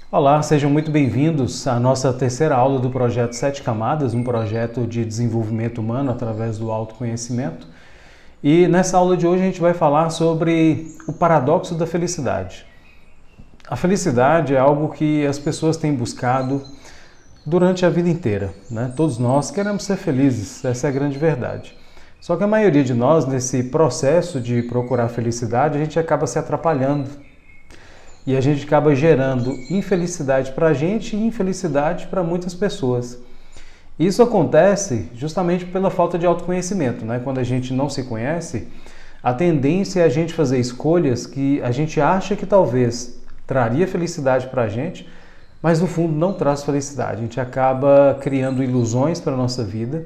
Olá, sejam muito bem-vindos à nossa terceira aula do projeto Sete Camadas, um projeto de desenvolvimento humano através do autoconhecimento. E nessa aula de hoje a gente vai falar sobre o paradoxo da felicidade. A felicidade é algo que as pessoas têm buscado durante a vida inteira, né? Todos nós queremos ser felizes, essa é a grande verdade. Só que a maioria de nós, nesse processo de procurar felicidade, a gente acaba se atrapalhando. E a gente acaba gerando infelicidade para a gente e infelicidade para muitas pessoas. Isso acontece justamente pela falta de autoconhecimento, né? Quando a gente não se conhece, a tendência é a gente fazer escolhas que a gente acha que talvez traria felicidade para a gente, mas no fundo não traz felicidade. A gente acaba criando ilusões para a nossa vida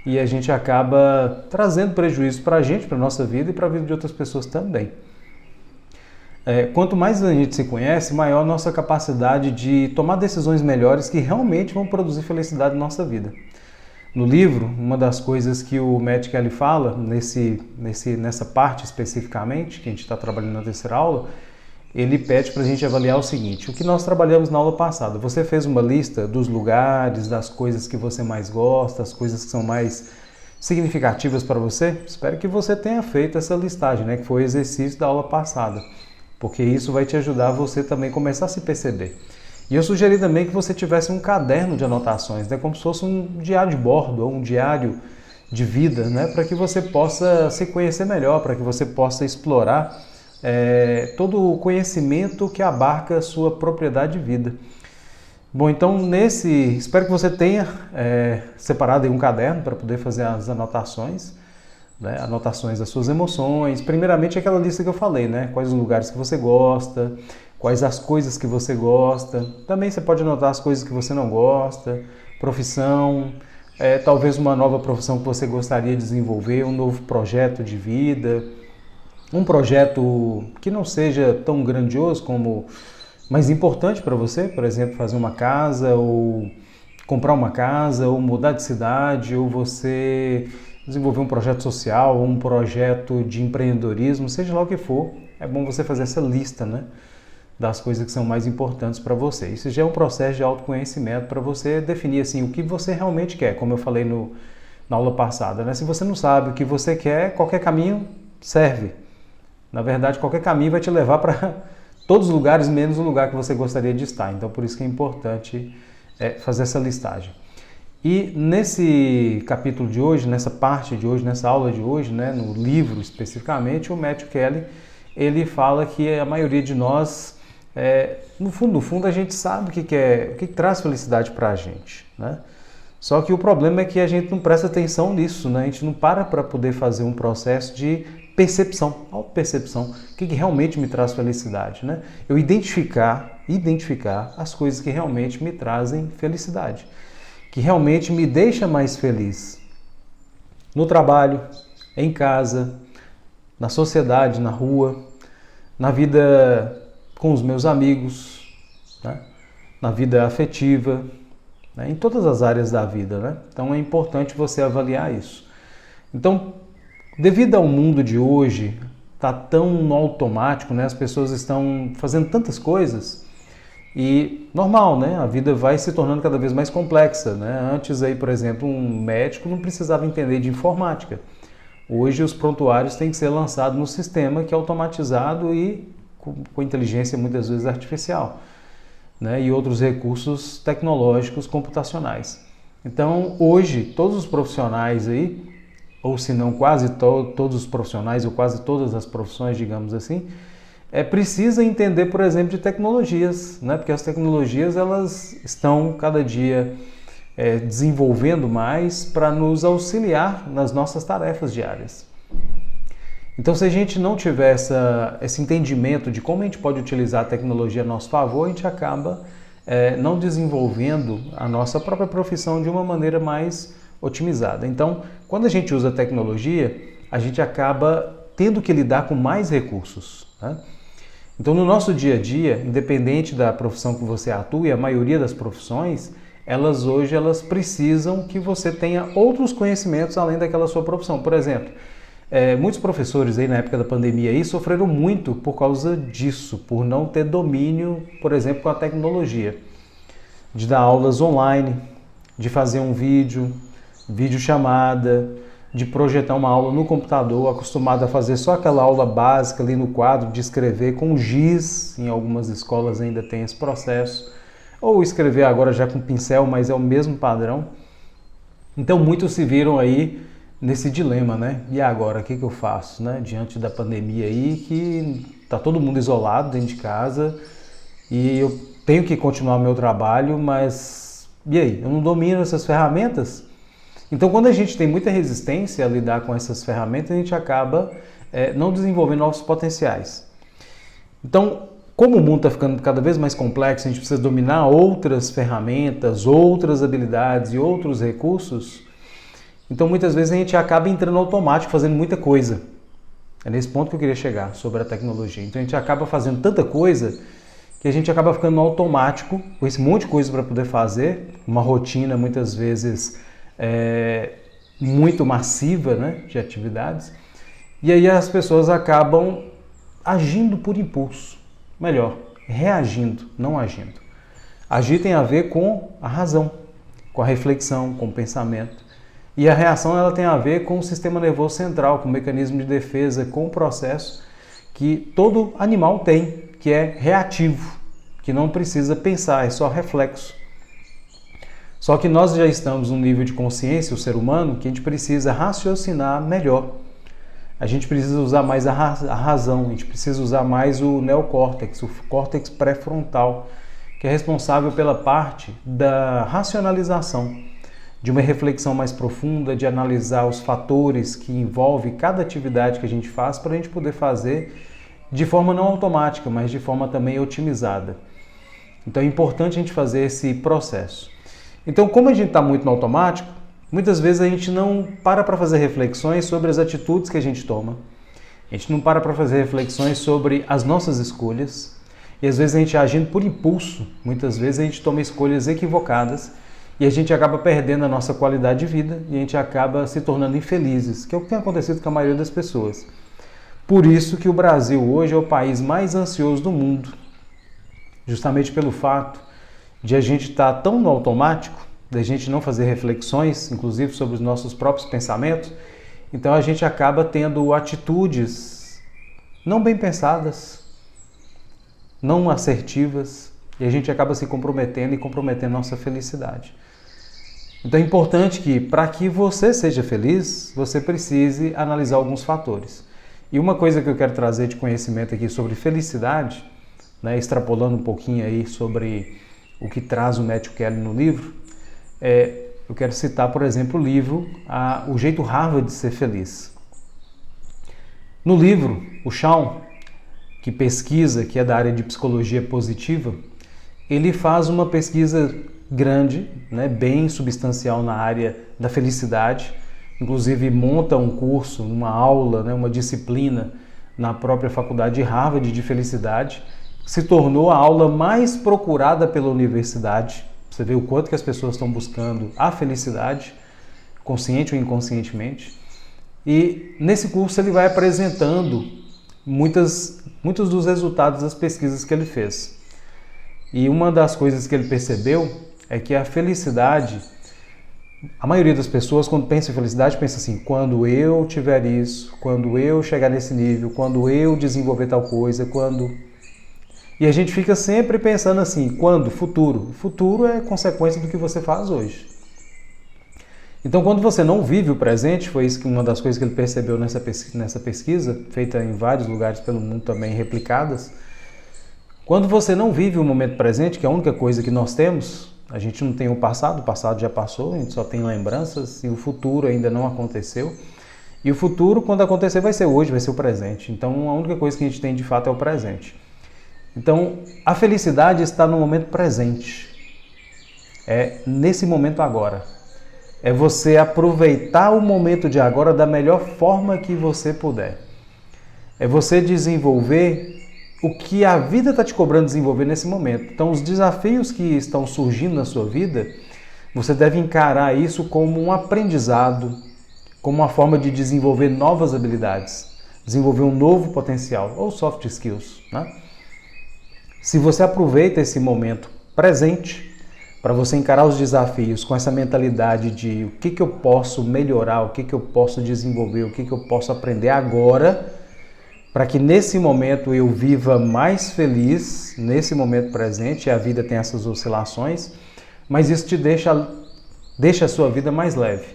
e a gente acaba trazendo prejuízo para a gente, para a nossa vida e para a vida de outras pessoas também. Quanto mais a gente se conhece, maior a nossa capacidade de tomar decisões melhores que realmente vão produzir felicidade na nossa vida. No livro, uma das coisas que o Matt Kelly fala, nessa parte especificamente, que a gente está trabalhando na terceira aula, ele pede para a gente avaliar o seguinte: o que nós trabalhamos na aula passada. Você fez uma lista dos lugares, das coisas que você mais gosta, as coisas que são mais significativas para você? Espero que você tenha feito essa listagem, né, que foi o exercício da aula passada, porque isso vai te ajudar a você também começar a se perceber. E eu sugeri também que você tivesse um caderno de anotações, né, como se fosse um diário de bordo ou um diário de vida, né, para que você possa se conhecer melhor, para que você possa explorar todo o conhecimento que abarca a sua propriedade de vida. Bom, então espero que você tenha separado aí um caderno para poder fazer as anotações. Né, anotações das suas emoções, primeiramente aquela lista que eu falei, né? Quais os lugares que você gosta, quais as coisas que você gosta. Também você pode anotar as coisas que você não gosta, profissão, talvez uma nova profissão que você gostaria de desenvolver, um novo projeto de vida, um projeto que não seja tão grandioso mas importante para você, por exemplo, fazer uma casa, ou comprar uma casa, ou mudar de cidade, ou você desenvolver um projeto social, um projeto de empreendedorismo, seja lá o que for, é bom você fazer essa lista, né, das coisas que são mais importantes para você. Isso já é um processo de autoconhecimento para você definir assim, o que você realmente quer, como eu falei na aula passada. Né? Se você não sabe o que você quer, qualquer caminho serve. Na verdade, qualquer caminho vai te levar para todos os lugares, menos o lugar que você gostaria de estar. Então, por isso que é importante fazer essa listagem. E nesse capítulo de hoje, nessa parte de hoje, nessa aula de hoje, né, no livro especificamente, o Matthew Kelly, ele fala que a maioria de nós, no fundo, a gente sabe o que traz felicidade para a gente, né? Só que o problema é que a gente não presta atenção nisso, né? A gente não para poder fazer um processo de percepção, autopercepção, o que realmente me traz felicidade, né? Eu identificar as coisas que realmente me trazem felicidade, que realmente me deixa mais feliz. No trabalho, em casa, na sociedade, na rua, na vida com os meus amigos, né? Na vida afetiva, né? Em todas as áreas da vida, né? Então é importante você avaliar isso. Então, devido ao mundo de hoje, está tão no automático, né? As pessoas estão fazendo tantas coisas. E normal, né? A vida vai se tornando cada vez mais complexa, né? Antes aí, por exemplo, um médico não precisava entender de informática. Hoje os prontuários têm que ser lançados no sistema que é automatizado e com inteligência muitas vezes artificial, né? E outros recursos tecnológicos computacionais. Então, hoje, todos os profissionais aí, ou se não quase todos os profissionais, ou quase todas as profissões, digamos assim, precisa entender, por exemplo, de tecnologias, né? Porque as tecnologias elas estão cada dia desenvolvendo mais para nos auxiliar nas nossas tarefas diárias. Então, se a gente não tiver esse entendimento de como a gente pode utilizar a tecnologia a nosso favor, a gente acaba não desenvolvendo a nossa própria profissão de uma maneira mais otimizada. Então, quando a gente usa a tecnologia, a gente acaba tendo que lidar com mais recursos, né? Então, no nosso dia a dia, independente da profissão que você atua, a maioria das profissões, hoje precisam que você tenha outros conhecimentos além daquela sua profissão. Por exemplo, Muitos professores aí na época da pandemia aí sofreram muito por causa disso, por não ter domínio, por exemplo, com a tecnologia, de dar aulas online, de fazer um vídeo chamada, de projetar uma aula no computador, acostumado a fazer só aquela aula básica ali no quadro, de escrever com giz, em algumas escolas ainda tem esse processo, ou escrever agora já com pincel, mas é o mesmo padrão. Então muitos se viram aí nesse dilema, né? E agora, o que eu faço, né? Diante da pandemia aí, que tá todo mundo isolado dentro de casa e eu tenho que continuar o meu trabalho, mas e aí? Eu não domino essas ferramentas? Então, quando a gente tem muita resistência a lidar com essas ferramentas, a gente acaba não desenvolvendo novos potenciais. Então, como o mundo está ficando cada vez mais complexo, a gente precisa dominar outras ferramentas, outras habilidades e outros recursos. Então, muitas vezes a gente acaba entrando automático, fazendo muita coisa. É nesse ponto que eu queria chegar sobre a tecnologia. Então, a gente acaba fazendo tanta coisa que a gente acaba ficando no automático, com esse monte de coisa para poder fazer, uma rotina muitas vezes muito massiva, né, de atividades. E aí as pessoas acabam agindo por impulso. Melhor, reagindo, não agindo. Agir tem a ver com a razão, com a reflexão, com o pensamento. E a reação ela tem a ver com o sistema nervoso central, com o mecanismo de defesa, com o processo que todo animal tem, que é reativo, que não precisa pensar, é só reflexo. Só que nós já estamos num nível de consciência, o ser humano, que a gente precisa raciocinar melhor. A gente precisa usar mais a razão, a gente precisa usar mais o neocórtex, o córtex pré-frontal, que é responsável pela parte da racionalização, de uma reflexão mais profunda, de analisar os fatores que envolvem cada atividade que a gente faz para a gente poder fazer de forma não automática, mas de forma também otimizada. Então é importante a gente fazer esse processo. Então, como a gente está muito no automático, muitas vezes a gente não para fazer reflexões sobre as atitudes que a gente toma. A gente não para fazer reflexões sobre as nossas escolhas. E às vezes a gente agindo por impulso, muitas vezes a gente toma escolhas equivocadas e a gente acaba perdendo a nossa qualidade de vida e a gente acaba se tornando infelizes, que é o que tem acontecido com a maioria das pessoas. Por isso que o Brasil hoje é o país mais ansioso do mundo, justamente pelo fato de a gente estar tão no automático, da gente não fazer reflexões, inclusive sobre os nossos próprios pensamentos, então a gente acaba tendo atitudes não bem pensadas, não assertivas, e a gente acaba se comprometendo e comprometendo nossa felicidade. Então é importante que, para que você seja feliz, você precise analisar alguns fatores. E uma coisa que eu quero trazer de conhecimento aqui sobre felicidade, né, extrapolando um pouquinho aí sobre o que traz o Matthew Kelly no livro, eu quero citar, por exemplo, o livro O Jeito Harvard de Ser Feliz. No livro, o Sean, que pesquisa, que é da área de psicologia positiva, ele faz uma pesquisa grande, né, bem substancial na área da felicidade, inclusive monta um curso, uma aula, né, uma disciplina na própria faculdade de Harvard de felicidade, se tornou a aula mais procurada pela universidade. Você vê o quanto que as pessoas estão buscando a felicidade, consciente ou inconscientemente. E nesse curso ele vai apresentando muitos dos resultados das pesquisas que ele fez. E uma das coisas que ele percebeu é que a felicidade, a maioria das pessoas quando pensa em felicidade pensa assim, quando eu tiver isso, quando eu chegar nesse nível, quando eu desenvolver tal coisa, quando... E a gente fica sempre pensando assim, quando? Futuro. O futuro é consequência do que você faz hoje. Então, quando você não vive o presente, foi isso que uma das coisas que ele percebeu nessa pesquisa, feita em vários lugares pelo mundo também, replicadas. Quando você não vive o momento presente, que é a única coisa que nós temos, a gente não tem o passado já passou, a gente só tem lembranças, e o futuro ainda não aconteceu. E o futuro, quando acontecer, vai ser hoje, vai ser o presente. Então, a única coisa que a gente tem de fato é o presente. Então, a felicidade está no momento presente. É nesse momento agora. É você aproveitar o momento de agora da melhor forma que você puder. É você desenvolver o que a vida está te cobrando desenvolver nesse momento. Então, os desafios que estão surgindo na sua vida, você deve encarar isso como um aprendizado, como uma forma de desenvolver novas habilidades, desenvolver um novo potencial, ou soft skills, né? Se você aproveita esse momento presente para você encarar os desafios com essa mentalidade de o que eu posso melhorar, o que eu posso desenvolver, o que eu posso aprender agora, para que nesse momento eu viva mais feliz, nesse momento presente, a vida tem essas oscilações, mas isso te deixa a sua vida mais leve,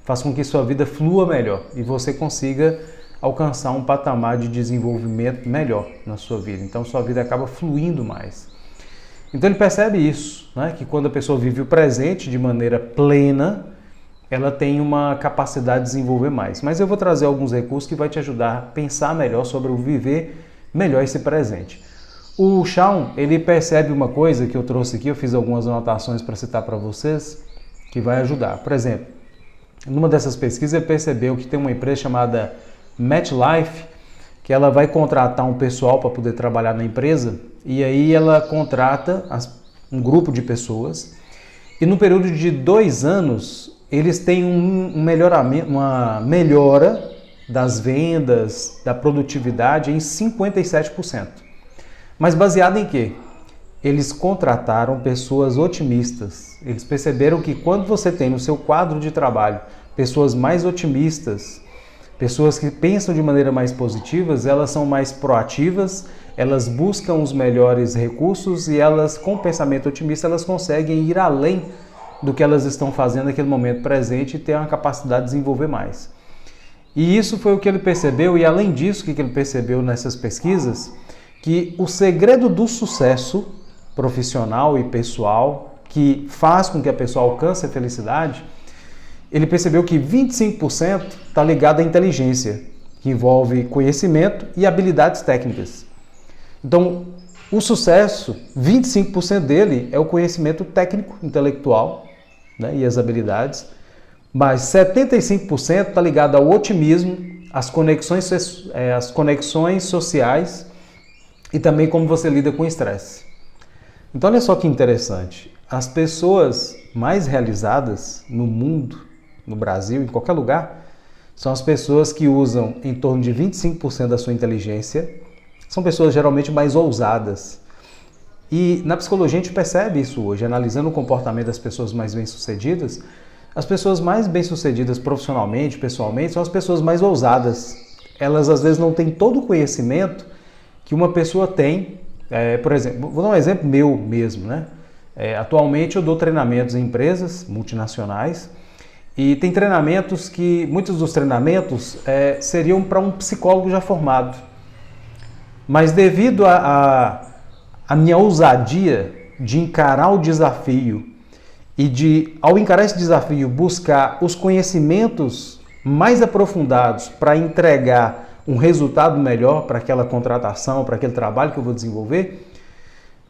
faz com que sua vida flua melhor e você consiga alcançar um patamar de desenvolvimento melhor na sua vida. Então sua vida acaba fluindo mais. Então ele percebe isso, né? Que quando a pessoa vive o presente de maneira plena, ela tem uma capacidade de desenvolver mais. Mas eu vou trazer alguns recursos que vai te ajudar a pensar melhor sobre o viver melhor esse presente. O Shawn, ele percebe uma coisa que eu trouxe aqui, eu fiz algumas anotações para citar para vocês, que vai ajudar. Por exemplo, numa dessas pesquisas ele percebeu que tem uma empresa chamada MetLife, que ela vai contratar um pessoal para poder trabalhar na empresa, e aí ela contrata um grupo de pessoas, e no período de 2 anos, eles têm um melhoramento, uma melhora das vendas, da produtividade em 57%. Mas baseado em quê? Eles contrataram pessoas otimistas. Eles perceberam que quando você tem no seu quadro de trabalho pessoas mais otimistas, pessoas que pensam de maneira mais positiva, elas são mais proativas, elas buscam os melhores recursos e elas, com pensamento otimista, elas conseguem ir além do que elas estão fazendo naquele momento presente e ter uma capacidade de desenvolver mais. E isso foi o que ele percebeu, e além disso, o que ele percebeu nessas pesquisas, que o segredo do sucesso profissional e pessoal, que faz com que a pessoa alcance a felicidade, ele percebeu que 25% está ligado à inteligência, que envolve conhecimento e habilidades técnicas. Então, o sucesso, 25% dele é o conhecimento técnico, intelectual, né, e as habilidades, mas 75% está ligado ao otimismo, às conexões sociais e também como você lida com o estresse. Então, olha só que interessante. As pessoas mais realizadas no mundo, no Brasil, em qualquer lugar, são as pessoas que usam em torno de 25% da sua inteligência. São pessoas geralmente mais ousadas. E na psicologia a gente percebe isso hoje, analisando o comportamento das pessoas mais bem-sucedidas. As pessoas mais bem-sucedidas profissionalmente, pessoalmente, são as pessoas mais ousadas. Elas às vezes não têm todo o conhecimento que uma pessoa tem. Por exemplo, vou dar um exemplo meu mesmo, né? Atualmente eu dou treinamentos em empresas multinacionais e tem treinamentos que, muitos dos treinamentos seriam para um psicólogo já formado. Mas devido a minha ousadia de encarar o desafio e de, ao encarar esse desafio, buscar os conhecimentos mais aprofundados para entregar um resultado melhor para aquela contratação, para aquele trabalho que eu vou desenvolver,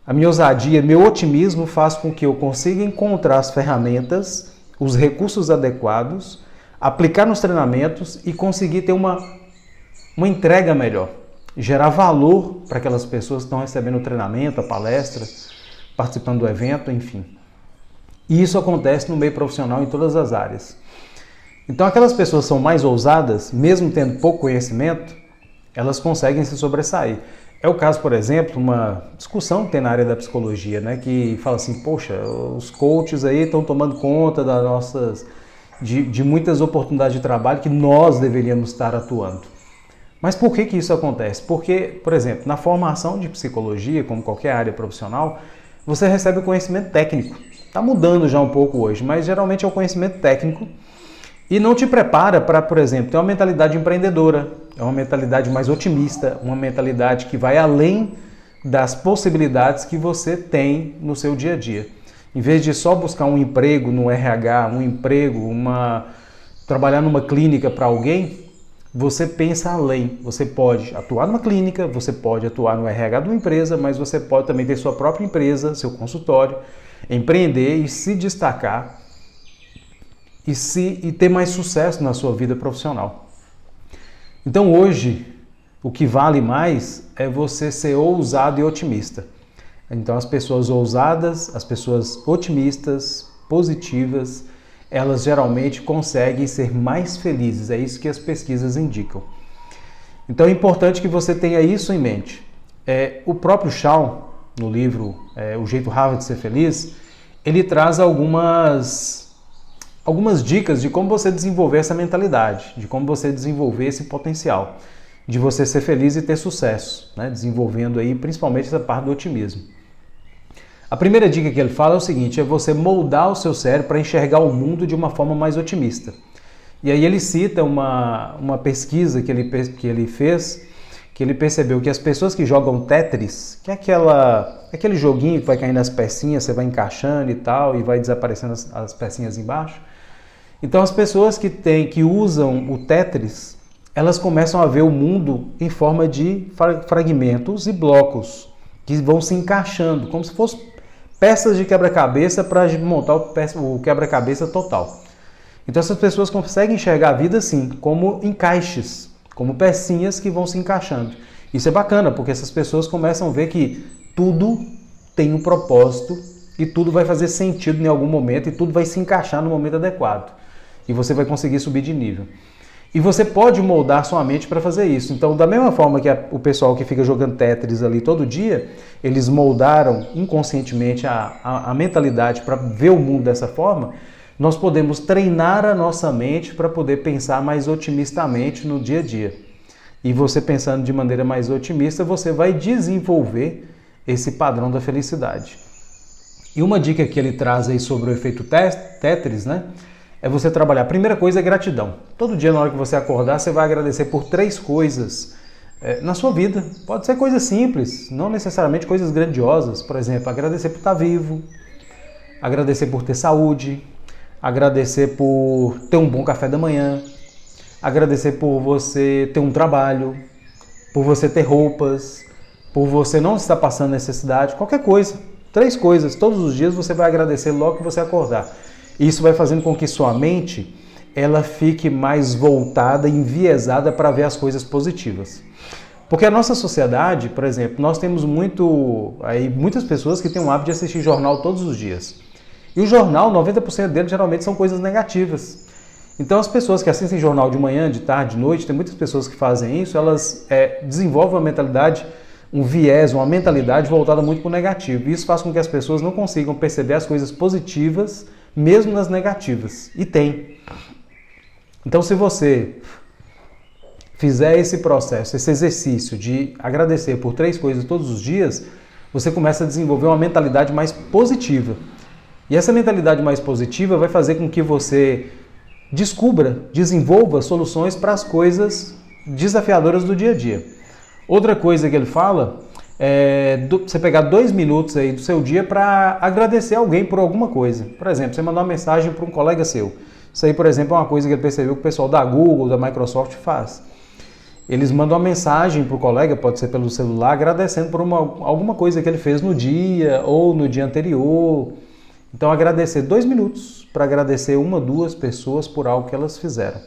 a minha ousadia, meu otimismo faz com que eu consiga encontrar as ferramentas, os recursos adequados, aplicar nos treinamentos e conseguir ter uma entrega melhor. Gerar valor para aquelas pessoas que estão recebendo o treinamento, a palestra, participando do evento, enfim. E isso acontece no meio profissional em todas as áreas. Então aquelas pessoas são mais ousadas, mesmo tendo pouco conhecimento, elas conseguem se sobressair. É o caso, por exemplo, uma discussão que tem na área da psicologia, né, que fala assim, poxa, os coaches aí estão tomando conta de muitas oportunidades de trabalho que nós deveríamos estar atuando. Mas por que isso acontece? Porque, por exemplo, na formação de psicologia, como qualquer área profissional, você recebe o conhecimento técnico. Está mudando já um pouco hoje, mas geralmente é o conhecimento técnico e não te prepara para, por exemplo, ter uma mentalidade empreendedora, é uma mentalidade mais otimista, uma mentalidade que vai além das possibilidades que você tem no seu dia a dia. Em vez de só buscar um emprego no RH, trabalhar numa clínica para alguém, você pensa além. Você pode atuar numa clínica, você pode atuar no RH de uma empresa, mas você pode também ter sua própria empresa, seu consultório, empreender e se destacar e ter mais sucesso na sua vida profissional. Então hoje, o que vale mais é você ser ousado e otimista. Então as pessoas ousadas, as pessoas otimistas, positivas, elas geralmente conseguem ser mais felizes. É isso que as pesquisas indicam. Então é importante que você tenha isso em mente. O próprio Shawn, no livro O Jeito Harvard de Ser Feliz, ele traz algumas dicas de como você desenvolver essa mentalidade, de como você desenvolver esse potencial, de você ser feliz e ter sucesso, né? Desenvolvendo aí principalmente essa parte do otimismo. A primeira dica que ele fala é o seguinte, é você moldar o seu cérebro para enxergar o mundo de uma forma mais otimista. E aí ele cita uma pesquisa que ele fez, que ele percebeu que as pessoas que jogam Tetris, que é aquele joguinho que vai caindo as pecinhas, você vai encaixando e tal, e vai desaparecendo as pecinhas embaixo. Então as pessoas que usam o Tetris, elas começam a ver o mundo em forma de fragmentos e blocos, que vão se encaixando, como se fossem peças de quebra-cabeça para montar o quebra-cabeça total. Então essas pessoas conseguem enxergar a vida assim, como encaixes, como pecinhas que vão se encaixando. Isso é bacana, porque essas pessoas começam a ver que tudo tem um propósito e tudo vai fazer sentido em algum momento e tudo vai se encaixar no momento adequado. E você vai conseguir subir de nível. E você pode moldar sua mente para fazer isso. Então, da mesma forma que o pessoal que fica jogando Tetris ali todo dia, eles moldaram inconscientemente a mentalidade para ver o mundo dessa forma, nós podemos treinar a nossa mente para poder pensar mais otimistamente no dia a dia. E você pensando de maneira mais otimista, você vai desenvolver esse padrão da felicidade. E uma dica que ele traz aí sobre o efeito Tetris, né? É você trabalhar. A primeira coisa é gratidão. Todo dia, na hora que você acordar, você vai agradecer por 3 coisas na sua vida. Pode ser coisas simples, não necessariamente coisas grandiosas. Por exemplo, agradecer por estar vivo, agradecer por ter saúde, agradecer por ter um bom café da manhã, agradecer por você ter um trabalho, por você ter roupas, por você não estar passando necessidade, qualquer coisa. 3 coisas. Todos os dias você vai agradecer logo que você acordar. Isso vai fazendo com que sua mente ela fique mais voltada, enviesada para ver as coisas positivas. Porque a nossa sociedade, por exemplo, nós temos muitas pessoas que têm o hábito de assistir jornal todos os dias. E o jornal, 90% dele geralmente são coisas negativas. Então as pessoas que assistem jornal de manhã, de tarde, de noite, tem muitas pessoas que fazem isso, elas desenvolvem uma mentalidade, um viés, uma mentalidade voltada muito para o negativo. E isso faz com que as pessoas não consigam perceber as coisas positivas mesmo nas negativas. E tem. Então, se você fizer esse processo, esse exercício de agradecer por 3 coisas todos os dias, você começa a desenvolver uma mentalidade mais positiva. E essa mentalidade mais positiva vai fazer com que você desenvolva soluções para as coisas desafiadoras do dia a dia. Outra coisa que ele fala você pegar 2 minutos aí do seu dia para agradecer alguém por alguma coisa. Por exemplo, você mandar uma mensagem para um colega seu. Isso aí, por exemplo, é uma coisa que ele percebeu que o pessoal da Google, da Microsoft faz. Eles mandam uma mensagem para o colega, pode ser pelo celular, agradecendo por alguma coisa que ele fez no dia ou no dia anterior. Então, agradecer 2 minutos para agradecer 1 ou 2 pessoas por algo que elas fizeram.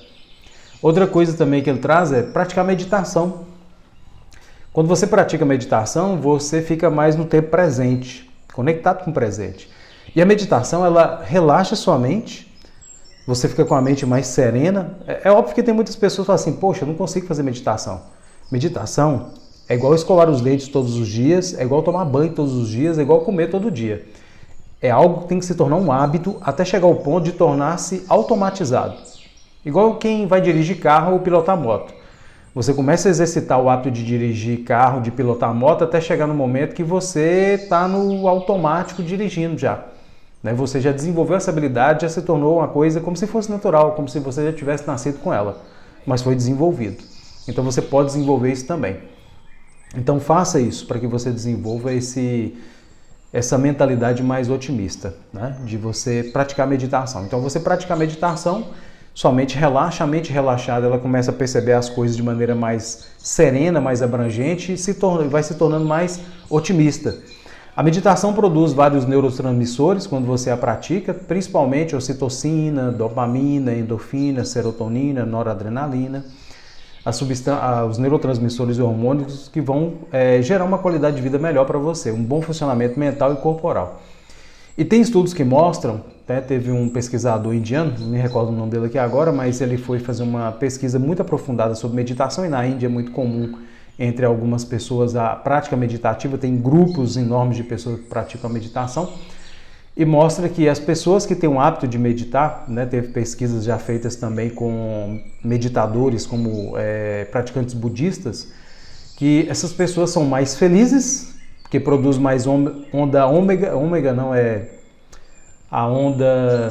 Outra coisa também que ele traz é praticar meditação. Quando você pratica meditação, você fica mais no tempo presente, conectado com o presente. E a meditação, ela relaxa a sua mente, você fica com a mente mais serena. É óbvio que tem muitas pessoas que falam assim, poxa, eu não consigo fazer meditação. Meditação é igual escovar os dentes todos os dias, é igual tomar banho todos os dias, é igual comer todo dia. É algo que tem que se tornar um hábito até chegar ao ponto de tornar-se automatizado. Igual quem vai dirigir carro ou pilotar moto. Você começa a exercitar o hábito de dirigir carro, de pilotar moto, até chegar no momento que você está no automático dirigindo já. Você já desenvolveu essa habilidade, já se tornou uma coisa como se fosse natural, como se você já tivesse nascido com ela, mas foi desenvolvido. Então você pode desenvolver isso também. Então faça isso para que você desenvolva essa mentalidade mais otimista, né? De você praticar meditação. Então você praticar meditação, sua mente relaxa, a mente relaxada ela começa a perceber as coisas de maneira mais serena, mais abrangente e vai se tornando mais otimista. A meditação produz vários neurotransmissores quando você a pratica, principalmente ocitocina, dopamina, endorfina, serotonina, noradrenalina, os neurotransmissores e hormônios que vão gerar uma qualidade de vida melhor para você, um bom funcionamento mental e corporal. E tem estudos que mostram, né, teve um pesquisador indiano, não me recordo o nome dele aqui agora, mas ele foi fazer uma pesquisa muito aprofundada sobre meditação, e na Índia é muito comum entre algumas pessoas a prática meditativa, tem grupos enormes de pessoas que praticam a meditação, e mostra que as pessoas que têm o hábito de meditar, né, teve pesquisas já feitas também com meditadores, como praticantes budistas, que essas pessoas são mais felizes, que produz mais onda ômega não é a onda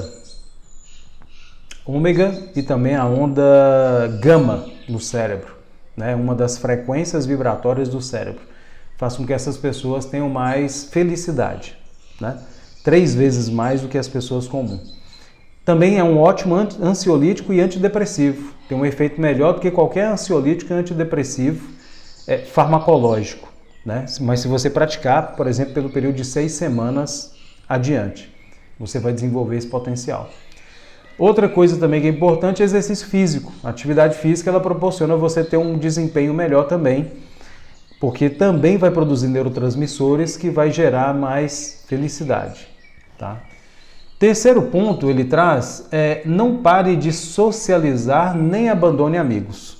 ômega e também a onda gama no cérebro, né? Uma das frequências vibratórias do cérebro, faz com que essas pessoas tenham mais felicidade, né? 3 vezes mais do que as pessoas comuns. Também é um ótimo ansiolítico e antidepressivo, tem um efeito melhor do que qualquer ansiolítico e antidepressivo farmacológico, né? Mas se você praticar, por exemplo, pelo período de 6 semanas adiante, você vai desenvolver esse potencial. Outra coisa também que é importante é exercício físico. A atividade física ela proporciona você ter um desempenho melhor também, porque também vai produzir neurotransmissores que vai gerar mais felicidade, tá? Terceiro ponto ele traz não pare de socializar nem abandone amigos.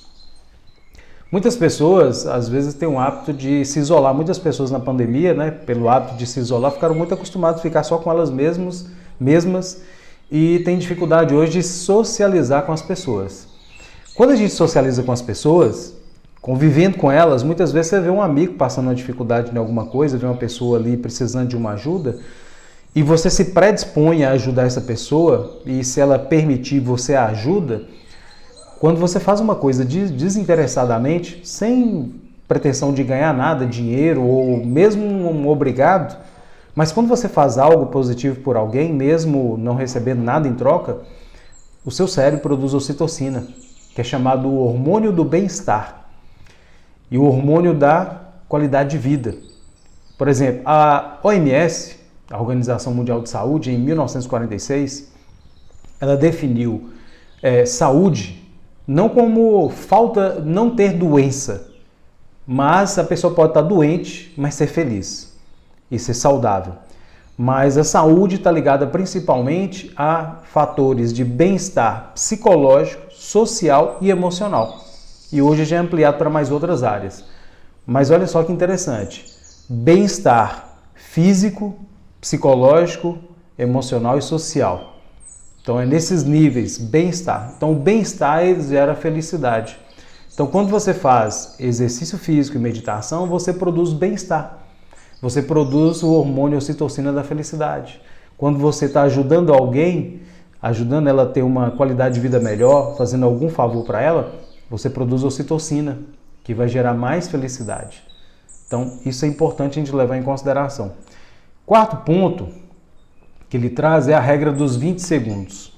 Muitas pessoas, às vezes, têm o hábito de se isolar. Muitas pessoas na pandemia, né, pelo hábito de se isolar, ficaram muito acostumadas a ficar só com elas mesmas e têm dificuldade hoje de socializar com as pessoas. Quando a gente socializa com as pessoas, convivendo com elas, muitas vezes você vê um amigo passando uma dificuldade em alguma coisa, vê uma pessoa ali precisando de uma ajuda, e você se predispõe a ajudar essa pessoa, e se ela permitir, você a ajuda. Quando você faz uma coisa desinteressadamente, sem pretensão de ganhar nada, dinheiro ou mesmo um obrigado, mas quando você faz algo positivo por alguém, mesmo não recebendo nada em troca, o seu cérebro produz ocitocina, que é chamado o hormônio do bem-estar e o hormônio da qualidade de vida. Por exemplo, a OMS, a Organização Mundial de Saúde, em 1946, ela definiu saúde não como falta, não ter doença, mas a pessoa pode estar doente, mas ser feliz e ser saudável. Mas a saúde está ligada principalmente a fatores de bem-estar psicológico, social e emocional. E hoje já é ampliado para mais outras áreas. Mas olha só que interessante, bem-estar físico, psicológico, emocional e social. Então é nesses níveis, bem-estar. Então o bem-estar gera felicidade. Então quando você faz exercício físico e meditação, você produz bem-estar. Você produz o hormônio ocitocina da felicidade. Quando você está ajudando alguém, ajudando ela a ter uma qualidade de vida melhor, fazendo algum favor para ela, você produz ocitocina, que vai gerar mais felicidade. Então isso é importante a gente levar em consideração. Quarto ponto que ele traz é a regra dos 20 segundos.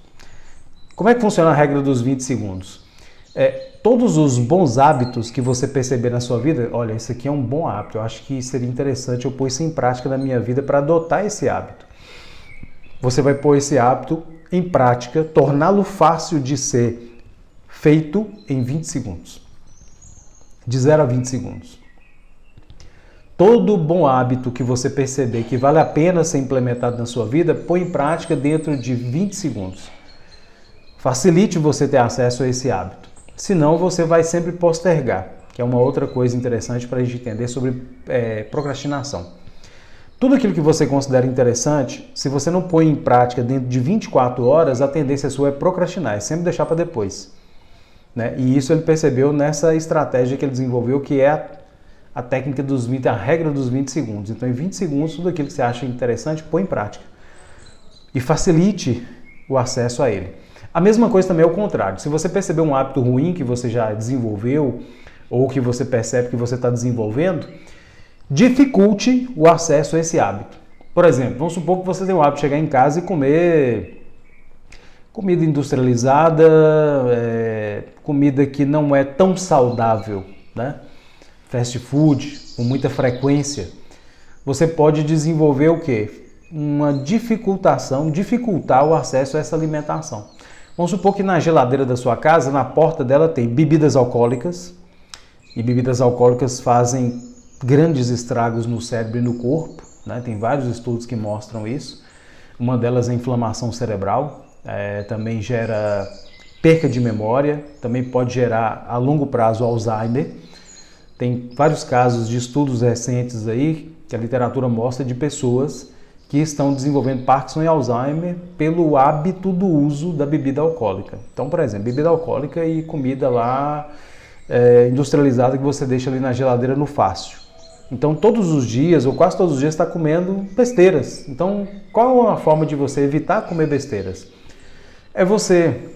Como é que funciona a regra dos 20 segundos? Todos os bons hábitos que você perceber na sua vida, olha, esse aqui é um bom hábito, eu acho que seria interessante eu pôr isso em prática na minha vida para adotar esse hábito. Você vai pôr esse hábito em prática, torná-lo fácil de ser feito em 20 segundos. De 0 a 20 segundos. Todo bom hábito que você perceber que vale a pena ser implementado na sua vida, põe em prática dentro de 20 segundos. Facilite você ter acesso a esse hábito. Senão você vai sempre postergar, que é uma outra coisa interessante para a gente entender sobre procrastinação. Tudo aquilo que você considera interessante, se você não põe em prática dentro de 24 horas, a tendência sua é procrastinar, é sempre deixar para depois, né? E isso ele percebeu nessa estratégia que ele desenvolveu, que é a técnica dos 20, a regra dos 20 segundos. Então, em 20 segundos, tudo aquilo que você acha interessante, põe em prática. E facilite o acesso a ele. A mesma coisa também é o contrário. Se você perceber um hábito ruim que você já desenvolveu, ou que você percebe que você está desenvolvendo, dificulte o acesso a esse hábito. Por exemplo, vamos supor que você tem o hábito de chegar em casa e comer comida industrializada, comida que não é tão saudável, né? Fast food, com muita frequência. Você pode desenvolver o quê? Dificultar o acesso a essa alimentação. Vamos supor que na geladeira da sua casa, na porta dela tem bebidas alcoólicas, e bebidas alcoólicas fazem grandes estragos no cérebro e no corpo, né? Tem vários estudos que mostram isso. Uma delas é inflamação cerebral, também gera perca de memória, também pode gerar a longo prazo Alzheimer. Tem vários casos de estudos recentes aí que a literatura mostra de pessoas que estão desenvolvendo Parkinson e Alzheimer pelo hábito do uso da bebida alcoólica. Então, por exemplo, bebida alcoólica e comida lá industrializada que você deixa ali na geladeira no fácil. Então, todos os dias, ou quase todos os dias, está comendo besteiras. Então, qual é a forma de você evitar comer besteiras? É você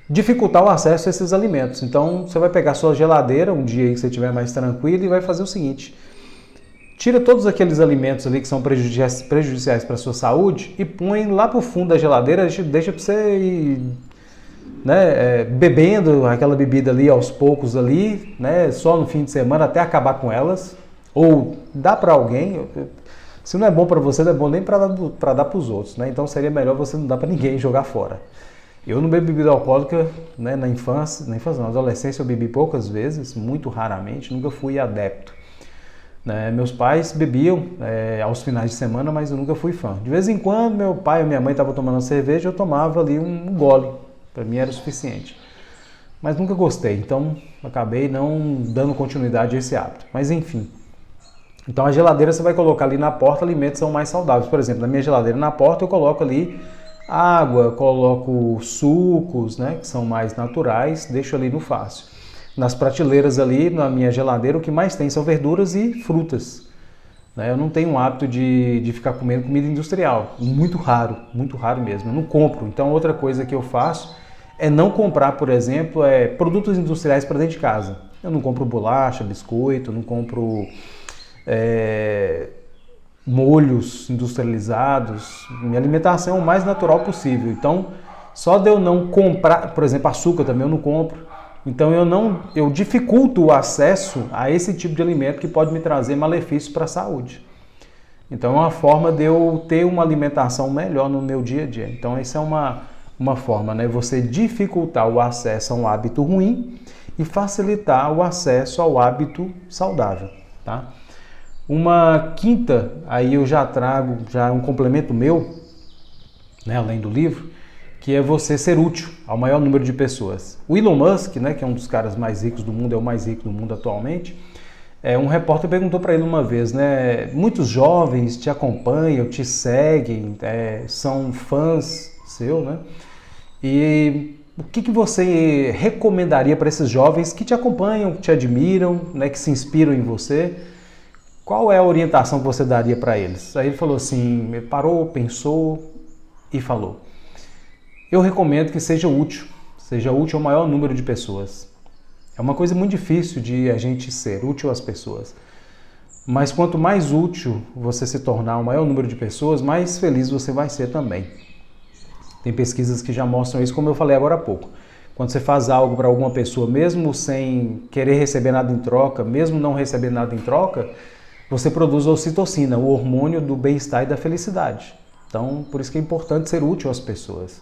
dificultar o acesso a esses alimentos. Então, você vai pegar a sua geladeira um dia aí que você estiver mais tranquilo e vai fazer o seguinte: tira todos aqueles alimentos ali que são prejudiciais para a sua saúde e põe lá para o fundo da geladeira, deixa para você ir, né, bebendo aquela bebida ali aos poucos ali, né, só no fim de semana até acabar com elas, ou dá para alguém. Se não é bom para você, não é bom nem para dar para os outros, né? Então seria melhor você não dar para ninguém jogar fora. Eu não bebo bebida alcoólica, né, na infância não, na adolescência eu bebi poucas vezes, muito raramente, nunca fui adepto. Meus pais bebiam aos finais de semana, mas eu nunca fui fã. De vez em quando meu pai ou minha mãe estavam tomando cerveja, eu tomava ali um gole, para mim era o suficiente. Mas nunca gostei, então acabei não dando continuidade a esse hábito. Mas enfim, então a geladeira você vai colocar ali na porta alimentos que são mais saudáveis. Por exemplo, na minha geladeira na porta eu coloco ali água, coloco sucos, né, que são mais naturais, deixo ali no fácil. Nas prateleiras ali, na minha geladeira, o que mais tem são verduras e frutas. Eu não tenho o hábito de ficar comendo comida industrial, muito raro mesmo, eu não compro. Então outra coisa que eu faço é não comprar, por exemplo, produtos industriais para dentro de casa. Eu não compro bolacha, biscoito, não compro molhos industrializados. Minha alimentação é o mais natural possível. Então, só de eu não comprar, por exemplo, açúcar também eu não compro. Então eu dificulto o acesso a esse tipo de alimento que pode me trazer malefícios para a saúde. Então é uma forma de eu ter uma alimentação melhor no meu dia a dia. Então essa é uma forma, né? Você dificultar o acesso a um hábito ruim e facilitar o acesso ao hábito saudável, tá? Uma quinta, aí eu já trago um complemento meu, né, além do livro, que é você ser útil ao maior número de pessoas. O Elon Musk, né, que é um dos caras mais ricos do mundo, é o mais rico do mundo atualmente, um repórter perguntou para ele uma vez, né, muitos jovens te acompanham, te seguem, são fãs seu, né? E o que você recomendaria para esses jovens que te acompanham, que te admiram, né, que se inspiram em você? Qual é a orientação que você daria para eles? Aí ele falou assim, parou, pensou e falou: eu recomendo que seja útil ao maior número de pessoas. É uma coisa muito difícil de a gente ser útil às pessoas. Mas quanto mais útil você se tornar ao maior número de pessoas, mais feliz você vai ser também. Tem pesquisas que já mostram isso, como eu falei agora há pouco. Quando você faz algo para alguma pessoa, mesmo sem querer receber nada em troca, mesmo não recebendo nada em troca, você produz ocitocina, o hormônio do bem-estar e da felicidade. Então, por isso que é importante ser útil às pessoas.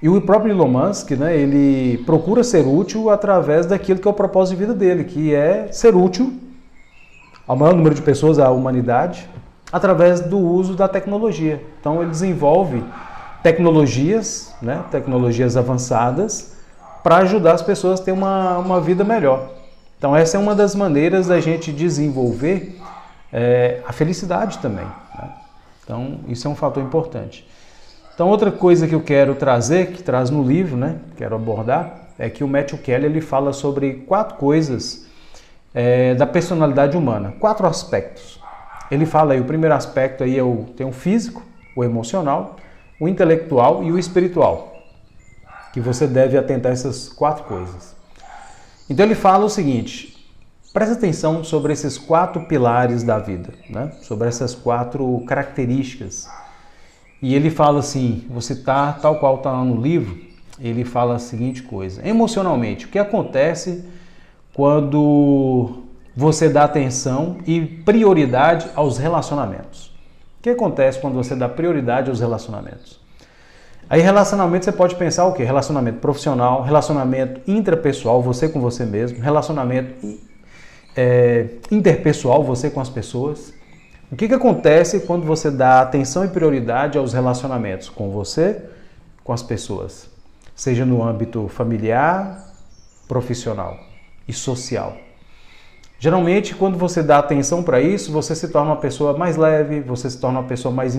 E o próprio Elon Musk, né, ele procura ser útil através daquilo que é o propósito de vida dele, que é ser útil ao maior número de pessoas, à humanidade, através do uso da tecnologia. Então ele desenvolve tecnologias, né, tecnologias avançadas, para ajudar as pessoas a ter uma vida melhor. Então essa é uma das maneiras da gente desenvolver a felicidade também, né? Então isso é um fator importante. Então outra coisa que eu quero trazer, que traz no livro, né, quero abordar, é que o Matthew Kelly ele fala sobre 4 coisas da personalidade humana, 4 aspectos. Ele fala aí, o primeiro aspecto aí tem o físico, o emocional, o intelectual e o espiritual, que você deve atentar a essas 4 coisas. Então ele fala o seguinte: presta atenção sobre esses 4 pilares da vida, né, sobre essas 4 características. E ele fala assim, vou citar tal qual está lá no livro, ele fala a seguinte coisa: emocionalmente, o que acontece quando você dá atenção e prioridade aos relacionamentos? O que acontece quando você dá prioridade aos relacionamentos? Aí relacionamento você pode pensar o quê? Relacionamento profissional, relacionamento intrapessoal, você com você mesmo, relacionamento interpessoal, você com as pessoas, O que acontece quando você dá atenção e prioridade aos relacionamentos com você, com as pessoas? Seja no âmbito familiar, profissional e social. Geralmente, quando você dá atenção para isso, você se torna uma pessoa mais leve, você se torna uma pessoa mais